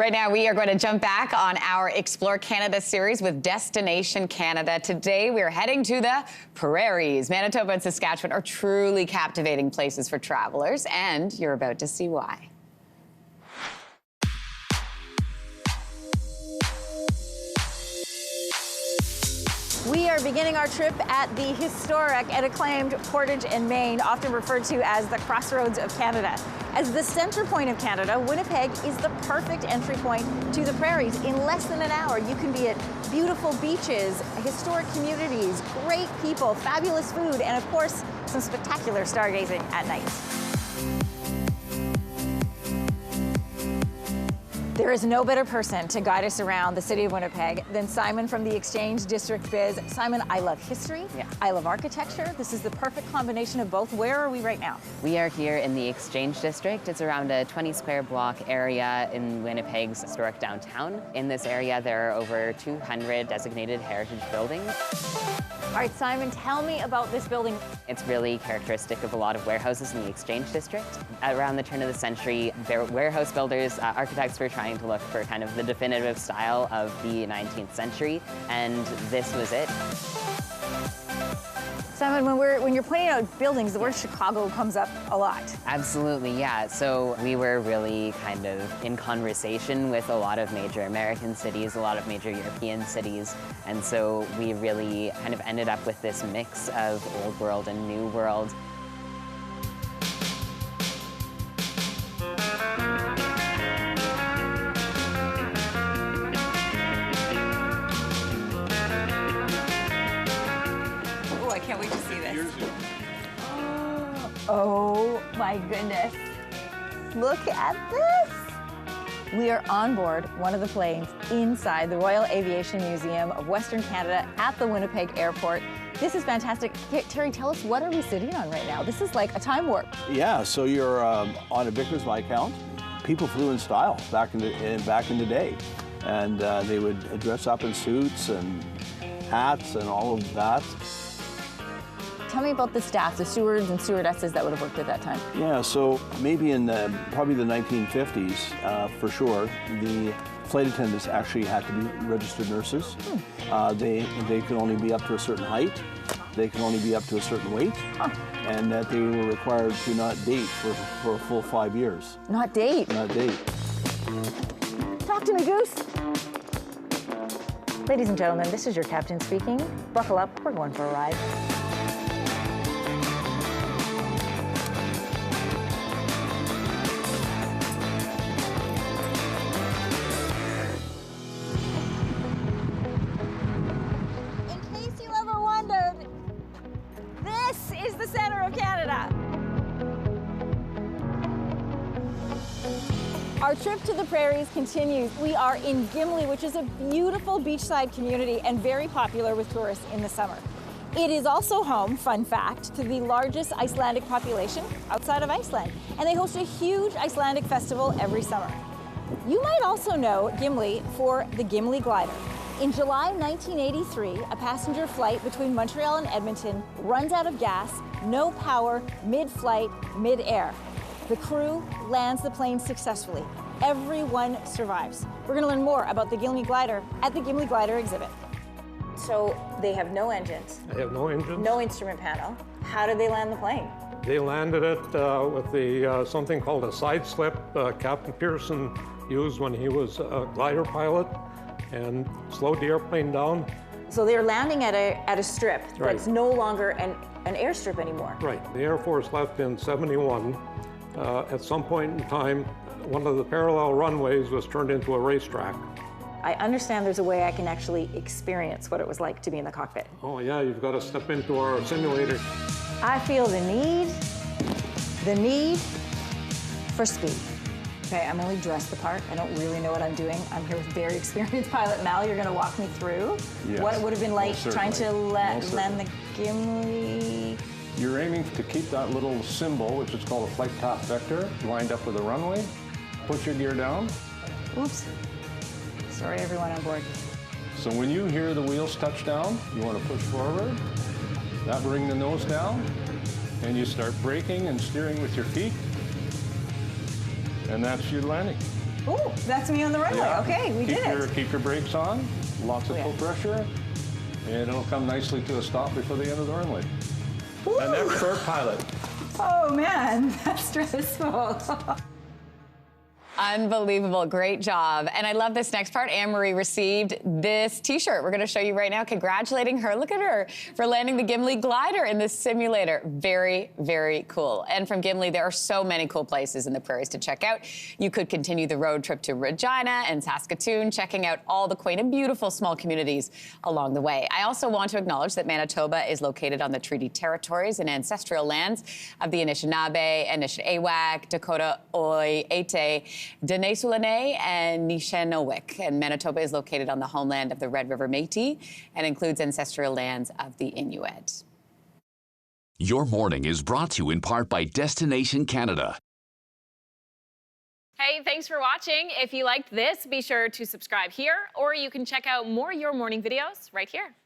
Right now, we are going to jump back on our Explore Canada series with Destination Canada. Today, we are heading to the Prairies. Manitoba and Saskatchewan are truly captivating places for travelers, and you're about to see why. We are beginning our trip at the historic and acclaimed Portage in Maine, often referred to as the Crossroads of Canada. As the center point of Canada, Winnipeg is the perfect entry point to the Prairies. In less than an hour, you can be at beautiful beaches, historic communities, great people, fabulous food, and of course, some spectacular stargazing at night. There is no better person to guide us around the city of Winnipeg than Simon from the Exchange District Biz. Simon, I love history. Yeah. I love architecture. This is the perfect combination of both. Where are we right now? We are here in the Exchange District. It's around a 20 square block area in Winnipeg's historic downtown. In this area, there are over 200 designated heritage buildings. All right, Simon, tell me about this building. It's really characteristic of a lot of warehouses in the Exchange District. Around the turn of the century, their warehouse builders, architects were trying to look for kind of the definitive style of the 19th century, and this was it. Simon, when you're pointing out buildings, the word Chicago comes up a lot. Absolutely, yeah. So we were really kind of in conversation with a lot of major American cities, a lot of major European cities, and so we really kind of ended up with this mix of old world and new world. Can't wait to see this. Oh my goodness. Look at this. We are on board one of the planes inside the Royal Aviation Museum of Western Canada at the Winnipeg Airport. This is fantastic. Terry, tell us, what are we sitting on right now? This is like a time warp. Yeah, so you're on a Vickers Viscount. People flew in style back in the day. And they would dress up in suits and hats and all of that. Tell me about the staff, the stewards and stewardesses that would have worked at that time. Yeah, so maybe in probably the 1950s, for sure, the flight attendants actually had to be registered nurses. They could only be up to a certain height. They could only be up to a certain weight. And that they were required to not date for a full 5 years. Not date? Not date. Talk to me, Goose. Ladies and gentlemen, this is your captain speaking. Buckle up, we're going for a ride. The center of Canada. Our trip to the Prairies continues. We are in Gimli, which is a beautiful beachside community and very popular with tourists in the summer. It is also home, fun fact, to the largest Icelandic population outside of Iceland, and they host a huge Icelandic festival every summer. You might also know Gimli for the Gimli glider. In July 1983, a passenger flight between Montreal and Edmonton runs out of gas, no power, mid-flight, mid-air. The crew lands the plane successfully. Everyone survives. We're going to learn more about the Gimli glider at the Gimli glider exhibit. So they have no engines. They have no engines. No instrument panel. How did they land the plane? They landed it with the something called a side slip Captain Pearson used when he was a glider pilot, and slowed the airplane down. So they're landing at a strip Right. that's no longer an airstrip anymore. Right. The Air Force left in '71. At some point in time, one of the parallel runways was turned into a racetrack. I understand there's a way I can actually experience what it was like to be in the cockpit. Oh yeah, you've got to step into our simulator. I feel the need for speed. Okay, I'm only dressed the part. I don't really know what I'm doing. I'm here with very experienced pilot Mal. You're gonna walk me through what it would have been like trying to land the Gimli. You're aiming to keep that little symbol, which is called a flight path vector, lined up with the runway. Put your gear down. Oops. Sorry, everyone on board. So when you hear the wheels touch down, you want to push forward. That bring the nose down, and you start braking and steering with your feet. And that's your landing. Ooh, that's me on the runway. Yeah. Okay, we did it. Keep your brakes on, lots of Oh, yeah. full pressure, and it'll come nicely to a stop before the end of the runway. Ooh. And that's for our pilot. Oh man, that's stressful. Unbelievable. Great job. And I love this next part. Anne-Marie received this T-shirt. We're going to show you right now, congratulating her. Look at her for landing the Gimli glider in this simulator. Very, very cool. And from Gimli, there are so many cool places in the prairies to check out. You could continue the road trip to Regina and Saskatoon, checking out all the quaint and beautiful small communities along the way. I also want to acknowledge that Manitoba is located on the treaty territories and ancestral lands of the Anishinaabe, Anishinaabeg, Dakota Oi-Ate, Dene-Sulane, and Nishnawik. And Manitoba is located on the homeland of the Red River Métis and includes ancestral lands of the Inuit. Your morning is brought to you in part by Destination Canada. Hey, thanks for watching. If you liked this, be sure to subscribe here, or you can check out more Your Morning videos right here.